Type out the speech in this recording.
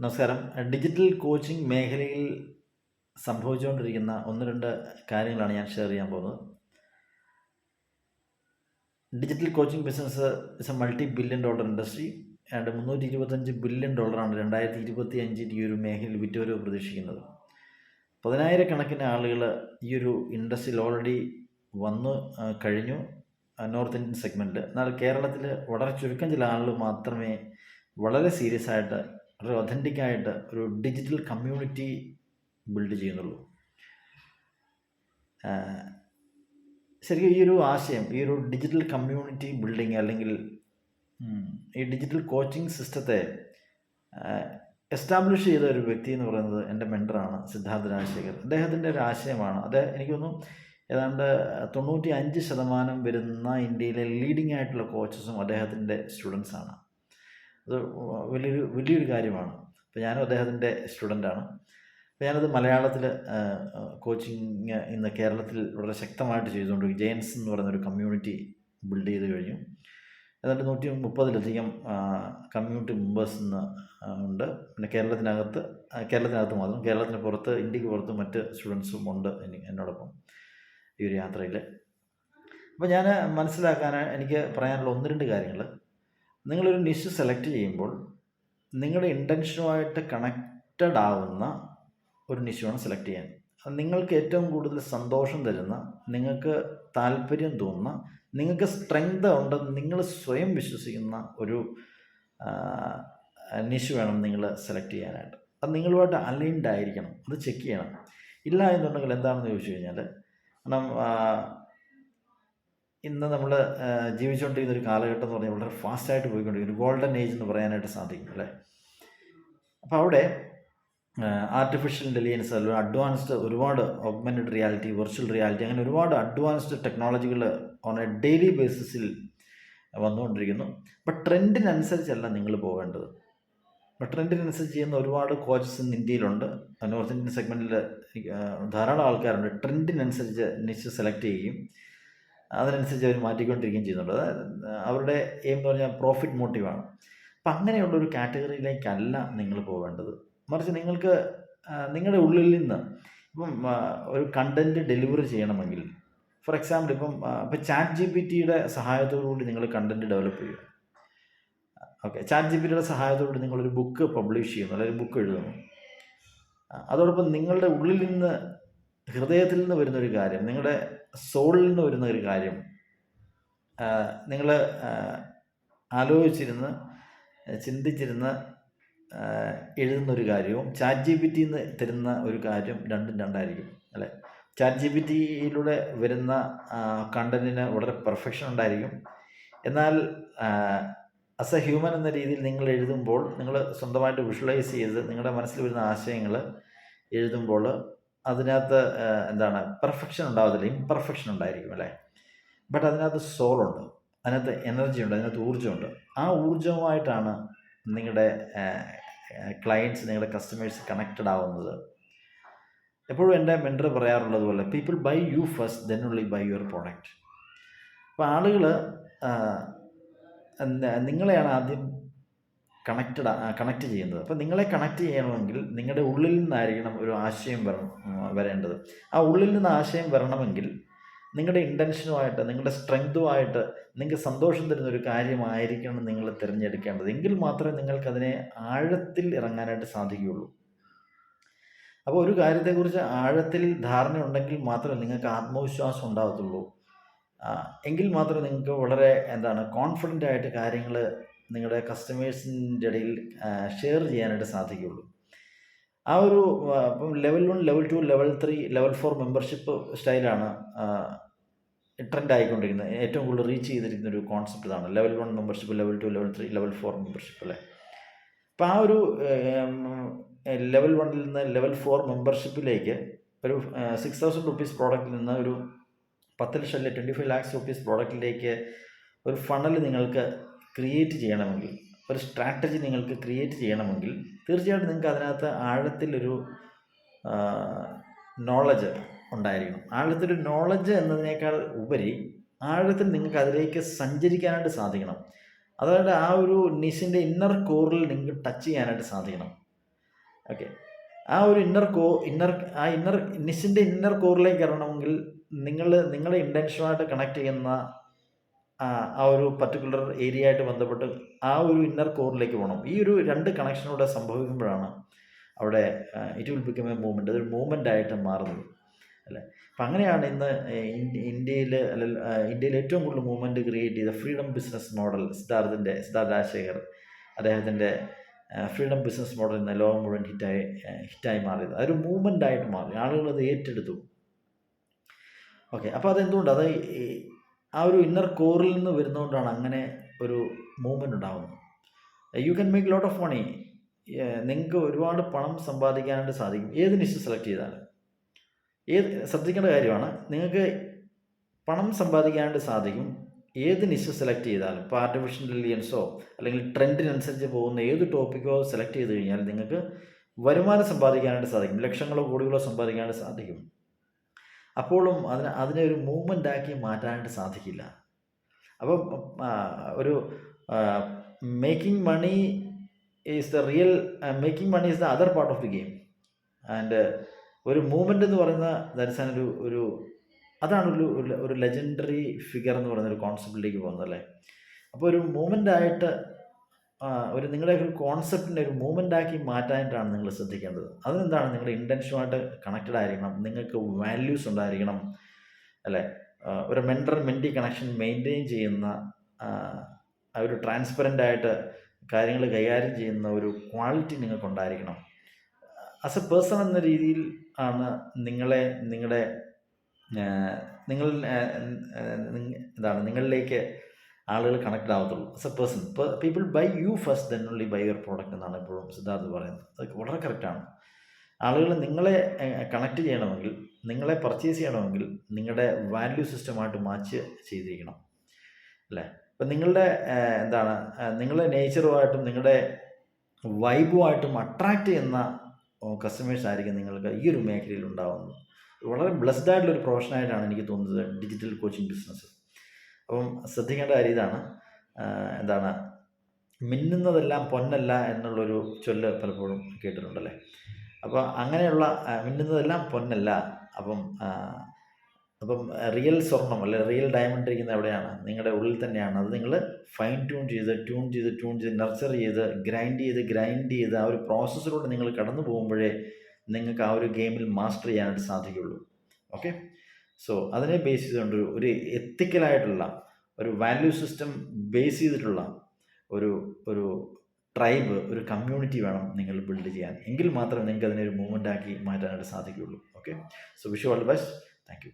നമസ്കാരം. Digital coaching മേഖലയിൽ സംഭവിച്ചുകൊണ്ടിരിക്കുന്ന ഒന്ന് രണ്ട് കാര്യങ്ങളാണ് ഞാൻ ഷെയർ ചെയ്യാൻ പോകുന്നത്. Digital coaching business is A multi billion dollar industry and $325 billion 2025 ഈ ഒരു മേഖലയിൽ വിറ്റുവരവ് പ്രതീക്ഷിക്കുന്നത്. 10,000-കണക്കിന് ആളുകൾ ഈ ഒരു ഇൻഡസ്ട്രിയിൽ ഓൾറെഡി വന്നു കഴിഞ്ഞു നോർത്ത് ഇന്ത്യൻ സെഗ്മെൻറ്റിൽ. എന്നാൽ കേരളത്തിൽ വളരെ ചുരുക്കം ചില ആളുകൾ മാത്രമേ വളരെ സീരിയസ് ആയിട്ട് വളരെ ഒതൻറ്റിക്കായിട്ട് ഒരു ഡിജിറ്റൽ കമ്മ്യൂണിറ്റി ബിൽഡ് ചെയ്യുന്നുള്ളൂ. ശരിക്കും ഈ ഒരു ആശയം, ഈ ഒരു ഡിജിറ്റൽ കമ്മ്യൂണിറ്റി ബിൽഡിങ് അല്ലെങ്കിൽ ഈ ഡിജിറ്റൽ കോച്ചിങ് സിസ്റ്റത്തെ എസ്റ്റാബ്ലിഷ് ചെയ്ത ഒരു വ്യക്തി എന്ന് പറയുന്നത് എൻ്റെ മെൻറ്ററാണ് സിദ്ധാർത്ഥ രാജശേഖർ. അദ്ദേഹത്തിൻ്റെ ഒരു ആശയമാണ് അത്. എനിക്കൊന്നും ഏതാണ്ട് 95% വരുന്ന ഇന്ത്യയിലെ ലീഡിംഗ് ആയിട്ടുള്ള കോച്ചസും അദ്ദേഹത്തിൻ്റെ സ്റ്റുഡൻസാണ്. അത് വലിയൊരു കാര്യമാണ്. അപ്പോൾ ഞാനും അദ്ദേഹത്തിൻ്റെ സ്റ്റുഡൻ്റാണ്. അപ്പോൾ ഞാനത് മലയാളത്തിൽ കോച്ചിങ് ഇന്ന് കേരളത്തിൽ വളരെ ശക്തമായിട്ട് ചെയ്തുകൊണ്ടിരിക്കും. ജെയിൻസ് എന്ന് പറയുന്നൊരു കമ്മ്യൂണിറ്റി ബിൽഡ് ചെയ്ത് കഴിഞ്ഞു. ഏതാണ്ട് 130-ലധികം കമ്മ്യൂണിറ്റി മെമ്പേഴ്സ് ഇന്ന് ഉണ്ട്. പിന്നെ കേരളത്തിനകത്ത് മാത്രം, കേരളത്തിന് പുറത്ത്, ഇന്ത്യക്ക് പുറത്ത് മറ്റ് സ്റ്റുഡൻസും ഉണ്ട് എന്നോടൊപ്പം ഈ ഒരു യാത്രയിൽ. അപ്പോൾ ഞാൻ എനിക്ക് പറയാനുള്ള ഒന്ന് രണ്ട് കാര്യങ്ങൾ. നിങ്ങളൊരു നിഷ് സെലക്ട് ചെയ്യുമ്പോൾ നിങ്ങളുടെ ഇൻറ്റൻഷനുമായിട്ട് കണക്റ്റഡ് ആവുന്ന ഒരു നിഷ് വേണം സെലക്ട് ചെയ്യാൻ. നിങ്ങൾക്ക് ഏറ്റവും കൂടുതൽ സന്തോഷം തരുന്ന, നിങ്ങൾക്ക് താല്പര്യം തോന്നുന്ന, നിങ്ങൾക്ക് സ്ട്രെങ്ത് ഉണ്ടെന്ന് നിങ്ങൾ സ്വയം വിശ്വസിക്കുന്ന ഒരു നിഷ് വേണം നിങ്ങൾ സെലക്ട് ചെയ്യാനായിട്ട്. അത് നിങ്ങളുമായിട്ട് അലൈൻഡ് ആയിരിക്കണം. അത് ചെക്ക് ചെയ്യണം. ഇല്ല എന്നുണ്ടെങ്കിൽ എന്താണെന്ന് ചോദിച്ചു കഴിഞ്ഞാൽ, കാരണം ഇന്ന് നമ്മൾ ജീവിച്ചുകൊണ്ടിരിക്കുന്ന ഒരു കാലഘട്ടം എന്ന് പറഞ്ഞാൽ വളരെ ഫാസ്റ്റായിട്ട് പോയിക്കൊണ്ടിരിക്കുന്നു. ഗോൾഡൻ ഏജ് എന്ന് പറയാനായിട്ട് സാധിക്കും അല്ലേ. അപ്പോൾ അവിടെ ആർട്ടിഫിഷ്യൽ ഇൻ്റലിജൻസ് അല്ലെങ്കിൽ അഡ്വാൻസ്ഡ് ഒരുപാട് ഓഗ്മെൻറ്റഡ് റിയാലിറ്റി, വെർച്വൽ റിയാലിറ്റി, അങ്ങനെ ഒരുപാട് അഡ്വാൻസ്ഡ് ടെക്നോളജികൾ ഓൺ എ ഡെയിലി ബേസിസിൽ വന്നുകൊണ്ടിരിക്കുന്നു. അപ്പോൾ ട്രെൻഡിനനുസരിച്ചല്ല നിങ്ങൾ പോകേണ്ടത്. അപ്പോൾ ട്രെൻഡിനനുസരിച്ച് ചെയ്യുന്ന ഒരുപാട് കോച്ചസ് ഇന്ന് ഇന്ത്യയിലുണ്ട്. നോർത്ത് ഇന്ത്യൻ സെഗ്മെൻറ്റിൽ ധാരാളം ആൾക്കാരുണ്ട്. ട്രെൻഡിനനുസരിച്ച് നിച്ച് സെലക്ട് ചെയ്യുകയും അതിനനുസരിച്ച് അവർ മാറ്റിക്കൊണ്ടിരിക്കുകയും ചെയ്യുന്നുണ്ട്. അതായത് അവരുടെ എയിം എന്ന് പറഞ്ഞാൽ പ്രോഫിറ്റ് മോട്ടീവാണ്. അപ്പം അങ്ങനെയുള്ളൊരു കാറ്റഗറിയിലേക്കല്ല നിങ്ങൾ പോകേണ്ടത്. മറിച്ച് നിങ്ങൾക്ക് നിങ്ങളുടെ ഉള്ളിൽ നിന്ന് ഇപ്പം ഒരു കണ്ടൻറ്റ് ഡെലിവറി ചെയ്യണമെങ്കിൽ, ഫോർ എക്സാമ്പിൾ ഇപ്പം ചാറ്റ് GPT സഹായത്തോടുകൂടി നിങ്ങൾ കണ്ടൻറ്റ് ഡെവലപ്പ് ചെയ്യുക. ഓക്കെ, ചാറ്റ് GPT സഹായത്തോടുകൂടി നിങ്ങളൊരു ബുക്ക് പബ്ലിഷ് ചെയ്യുന്നു, അല്ലെങ്കിൽ ബുക്ക് എഴുതുന്നു. അതോടൊപ്പം നിങ്ങളുടെ ഉള്ളിൽ നിന്ന്, ഹൃദയത്തിൽ നിന്ന് വരുന്നൊരു കാര്യം, നിങ്ങളുടെ സോളിൽ നിന്ന് വരുന്ന ഒരു കാര്യം നിങ്ങൾ ആലോചിച്ചിരുന്ന് ചിന്തിച്ചിരുന്ന് എഴുതുന്നൊരു കാര്യവും ചാറ്റ് GPT തരുന്ന ഒരു കാര്യം രണ്ടും രണ്ടായിരിക്കും അല്ലേ. ചാറ്റ് GPTയിലൂടെ വരുന്ന കണ്ടൻറ്റിന് വളരെ പെർഫെക്ഷൻ ഉണ്ടായിരിക്കും. എന്നാൽ ആസ് എ ഹ്യൂമൻ എന്ന രീതിയിൽ നിങ്ങൾ എഴുതുമ്പോൾ, നിങ്ങൾ സ്വന്തമായിട്ട് വിഷ്വലൈസ് ചെയ്ത് നിങ്ങളുടെ മനസ്സിൽ വരുന്ന ആശയങ്ങൾ എഴുതുമ്പോൾ അതിനകത്ത് പെർഫെക്ഷൻ ഉണ്ടാവത്തില്ല, ഇംപെർഫെക്ഷൻ ഉണ്ടായിരിക്കും അല്ലേ. ബട്ട് അതിനകത്ത് സോളുണ്ട്, അതിനകത്ത് എനർജി ഉണ്ട്, അതിനകത്ത് ഊർജ്ജമുണ്ട്. ആ ഊർജ്ജവുമായിട്ടാണ് നിങ്ങളുടെ ക്ലയൻറ്റ്സ്, നിങ്ങളുടെ കസ്റ്റമേഴ്സ് കണക്റ്റഡ് ആവുന്നത്. എപ്പോഴും എൻ്റെ മെൻറ്റർ പറയാറുള്ളത് പോലെ, people buy you first, then only buy your product. അപ്പോൾ നിങ്ങളെയാണ് ആദ്യം കണക്റ്റ് ചെയ്യുന്നത്. അപ്പോൾ നിങ്ങളെ കണക്റ്റ് ചെയ്യണമെങ്കിൽ നിങ്ങളുടെ ഉള്ളിൽ നിന്നായിരിക്കണം ഒരു ആശയം വരേണ്ടത്. ആ ഉള്ളിൽ നിന്ന് ആശയം വരണമെങ്കിൽ നിങ്ങളുടെ ഇൻറ്റൻഷനുമായിട്ട്, നിങ്ങളുടെ സ്ട്രെങ്തുമായിട്ട്, നിങ്ങൾക്ക് സന്തോഷം തരുന്ന ഒരു കാര്യമായിരിക്കണം നിങ്ങൾ തിരഞ്ഞെടുക്കേണ്ടത്. എങ്കിൽ മാത്രമേ നിങ്ങൾക്കതിനെ ആഴത്തിൽ ഇറങ്ങാനായിട്ട് സാധിക്കുകയുള്ളൂ. അപ്പോൾ ഒരു കാര്യത്തെക്കുറിച്ച് ആഴത്തിൽ ധാരണയുണ്ടെങ്കിൽ മാത്രമേ നിങ്ങൾക്ക് ആത്മവിശ്വാസം ഉണ്ടാകത്തുള്ളൂ. എങ്കിൽ മാത്രമേ നിങ്ങൾക്ക് വളരെ കോൺഫിഡൻ്റ് ആയിട്ട് കാര്യങ്ങൾ നിങ്ങളുടെ കസ്റ്റമേഴ്സിൻ്റെ ഇടയിൽ ഷെയർ ചെയ്യാനായിട്ട് സാധിക്കുകയുള്ളൂ. ആ ഒരു ഇപ്പം level 1, level 2, level 3, level 4 membership സ്റ്റൈലാണ് ട്രെൻഡ് ആയിക്കൊണ്ടിരിക്കുന്നത്. ഏറ്റവും കൂടുതൽ റീച്ച് ചെയ്തിരിക്കുന്ന ഒരു കോൺസെപ്റ്റ് ഇതാണ്. Level 1 membership, level 2, level 3, level 4 membership അല്ലേ. അപ്പോൾ ആ ഒരു ലെവൽ 1-ൽ നിന്ന് ലെവൽ 4 മെമ്പർഷിപ്പിലേക്ക് ഒരു 6,000 റുപ്പീസ് പ്രോഡക്റ്റിൽ നിന്ന് ഒരു 10 ലക്ഷം അല്ലെങ്കിൽ 25 lakhs റുപ്പീസ് പ്രോഡക്റ്റിലേക്ക് ഒരു ഫണൽ നിങ്ങൾക്ക് ക്രിയേറ്റ് ചെയ്യണമെങ്കിൽ, ഒരു സ്ട്രാറ്റജി നിങ്ങൾക്ക് ക്രിയേറ്റ് ചെയ്യണമെങ്കിൽ, തീർച്ചയായിട്ടും നിങ്ങൾക്ക് അതിനകത്ത് ആഴത്തിലൊരു നോളജ് ഉണ്ടായിരിക്കണം. ആഴത്തിലൊരു നോളജ് എന്നതിനേക്കാൾ ഉപരി ആഴത്തിൽ നിങ്ങൾക്ക് അതിലേക്ക് സഞ്ചരിക്കാനായിട്ട് സാധിക്കണം. അതായത് ആ ഒരു നിഷിൻ്റെ ഇന്നർ കോറിൽ നിങ്ങൾക്ക് ടച്ച് ചെയ്യാനായിട്ട് സാധിക്കണം. ഓക്കെ. ആ ഒരു ഇന്നർ നിഷിൻ്റെ ഇന്നർ കോറിലേക്ക് ഇറങ്ങണമെങ്കിൽ നിങ്ങളെ ഇൻറ്റൻഷനുമായിട്ട് കണക്ട് ചെയ്യുന്ന ആ ഒരു പർട്ടിക്കുലർ ഏരിയ ആയിട്ട് ബന്ധപ്പെട്ട് ആ ഒരു ഇന്നർ കോറിലേക്ക് പോകണം. ഈ ഒരു 2 കണക്ഷനൂടെ സംഭവിക്കുമ്പോഴാണ് അവിടെ it will become A movement. അതൊരു മൂവ്മെൻ്റ് ആയിട്ട് മാറുന്നത് അല്ലേ. അപ്പം അങ്ങനെയാണ് ഇന്ന് ഇന്ത്യയിൽ ഏറ്റവും കൂടുതൽ മൂവ്മെൻറ്റ് ക്രിയേറ്റ് ചെയ്ത freedom business model Siddharth Rajasekhar അദ്ദേഹത്തിൻ്റെ ഫ്രീഡം ബിസിനസ് മോഡൽ ഇന്ന് ലോകം മുഴുവൻ ഹിറ്റായി മാറിയത്. അതൊരു മൂവ്മെൻ്റ് ആയിട്ട് മാറി, ആളുകൾ അത് ഏറ്റെടുത്തു. ഓക്കെ. അപ്പോൾ അതെന്തുകൊണ്ട് അത് ആ ഒരു ഇന്നർ കോറിൽ നിന്ന് വരുന്നതുകൊണ്ടാണ് അങ്ങനെ ഒരു മൂവ്മെൻറ്റ് ഉണ്ടാകുന്നത്. You can make lot of money. നിങ്ങൾക്ക് ഒരുപാട് പണം സമ്പാദിക്കാനായിട്ട് സാധിക്കും ഏത് നിഷ സെലക്ട് ചെയ്താലും. ശ്രദ്ധിക്കേണ്ട കാര്യമാണ്, നിങ്ങൾക്ക് പണം സമ്പാദിക്കാനായിട്ട് സാധിക്കും ഏത് നിഷ സെലക്ട് ചെയ്താലും. ഇപ്പോൾ ആർട്ടിഫിഷ്യൽ ഇൻ്റലിജൻസോ അല്ലെങ്കിൽ ട്രെൻഡിനനുസരിച്ച് പോകുന്ന ഏത് ടോപ്പിക്കോ സെലക്ട് ചെയ്ത് കഴിഞ്ഞാൽ നിങ്ങൾക്ക് വരുമാനം സമ്പാദിക്കാനായിട്ട് സാധിക്കും, ലക്ഷങ്ങളോ കോടികളോ സമ്പാദിക്കാനായിട്ട് സാധിക്കും. അപ്പോഴും അതിനെ ഒരു മൂവ്മെൻ്റ് ആക്കി മാറ്റാനായിട്ട് സാധിക്കില്ല. അപ്പം ഒരു making money is the other part of the game. And ഒരു മൂവ്മെൻ്റ് എന്ന് പറയുന്ന ദർശന അതാണ് ഒരു ലെജൻഡറി ഫിഗർ എന്ന് പറയുന്ന ഒരു കോൺസെപ്റ്റിലേക്ക് പോകുന്നത് അല്ലേ. അപ്പോൾ ഒരു മൂവ്മെൻ്റ് ആയിട്ട് നിങ്ങളുടെ ഒരു കോൺസെപ്റ്റിനെ ഒരു മൂവ്മെൻ്റ് ആക്കി മാറ്റാനായിട്ടാണ് നിങ്ങൾ ശ്രദ്ധിക്കേണ്ടത്. അതിനെന്താണ്, നിങ്ങളുടെ ഇൻറ്റൻഷനുമായിട്ട് കണക്റ്റഡ് ആയിരിക്കണം, നിങ്ങൾക്ക് വാല്യൂസ് ഉണ്ടായിരിക്കണം അല്ലേ. ഒരു മെൻറ്റി കണക്ഷൻ മെയിൻറ്റെയിൻ ചെയ്യുന്ന ഒരു ട്രാൻസ്പെറൻ്റ് ആയിട്ട് കാര്യങ്ങൾ കൈകാര്യം ചെയ്യുന്ന ഒരു ക്വാളിറ്റി നിങ്ങൾക്കുണ്ടായിരിക്കണം. ആസ് എ പേഴ്സൺ എന്ന രീതിയിൽ ആണ് നിങ്ങളിലേക്ക് ആളുകൾ കണക്ട് ആവത്തുള്ളൂ. As a person people buy you first then only buy your product എന്നാണ് എപ്പോഴും സിദ്ധാർത്ഥ് പറയുന്നത്. അതൊക്കെ വളരെ കറക്റ്റാണ്. ആളുകൾ നിങ്ങളെ കണക്ട് ചെയ്യണമെങ്കിൽ, നിങ്ങളെ പർച്ചേസ് ചെയ്യണമെങ്കിൽ നിങ്ങളുടെ വാല്യൂ സിസ്റ്റമായിട്ട് മാച്ച് ചെയ്തിരിക്കണം അല്ലേ. ഇപ്പം നിങ്ങളുടെ നേച്ചറുമായിട്ടും നിങ്ങളുടെ വൈബുമായിട്ടും അട്രാക്റ്റ് ചെയ്യുന്ന കസ്റ്റമേഴ്സ് ആയിരിക്കും നിങ്ങൾക്ക് ഈ ഒരു മേഖലയിൽ ഉണ്ടാകുന്നത്. വളരെ ബ്ലെസ്ഡ് ആയിട്ടുള്ളൊരു പ്രൊഫഷനായിട്ടാണ് എനിക്ക് തോന്നുന്നത് ഡിജിറ്റൽ കോച്ചിങ് ബിസിനസ്. അപ്പം ശ്രദ്ധിക്കേണ്ട കാര്യം ഇതാണ്, മിന്നുന്നതെല്ലാം പൊന്നല്ല എന്നുള്ളൊരു ചൊല്ല് പലപ്പോഴും കേട്ടിട്ടുണ്ടല്ലേ. അപ്പോൾ അങ്ങനെയുള്ള മിന്നുന്നതെല്ലാം പൊന്നല്ല. അപ്പം റിയൽ സ്വർണം അല്ലെ റിയൽ ഡയമണ്ട് ഇരിക്കുന്നത് എവിടെയാണ്? നിങ്ങളുടെ ഉള്ളിൽ തന്നെയാണ്. അത് നിങ്ങൾ ഫൈൻ ട്യൂൺ ചെയ്ത് നർച്ചർ ചെയ്ത് ഗ്രൈൻഡ് ചെയ്ത് ആ ഒരു പ്രോസസ്സിലൂടെ നിങ്ങൾ കടന്നു പോകുമ്പോഴേ നിങ്ങൾക്ക് ആ ഒരു ഗെയിമിൽ മാസ്റ്റർ ചെയ്യാനായിട്ട് സാധിക്കുള്ളൂ. ഓക്കെ. സോ അതിനെ ബേസ് ചെയ്തുകൊണ്ട് ഒരു എത്തിക്കലായിട്ടുള്ള ഒരു വാല്യൂ സിസ്റ്റം ബേസ് ചെയ്തിട്ടുള്ള ഒരു ട്രൈബ്, ഒരു കമ്മ്യൂണിറ്റി വേണം നിങ്ങൾ ബിൽഡ് ചെയ്യാൻ. എങ്കിൽ മാത്രമേ നിങ്ങൾക്ക് അതിനെ ഒരു മൂവ്മെൻ്റ് ആക്കി മാറ്റാനായിട്ട് സാധിക്കുകയുള്ളൂ. Okay. So wish you all the best. Thank you.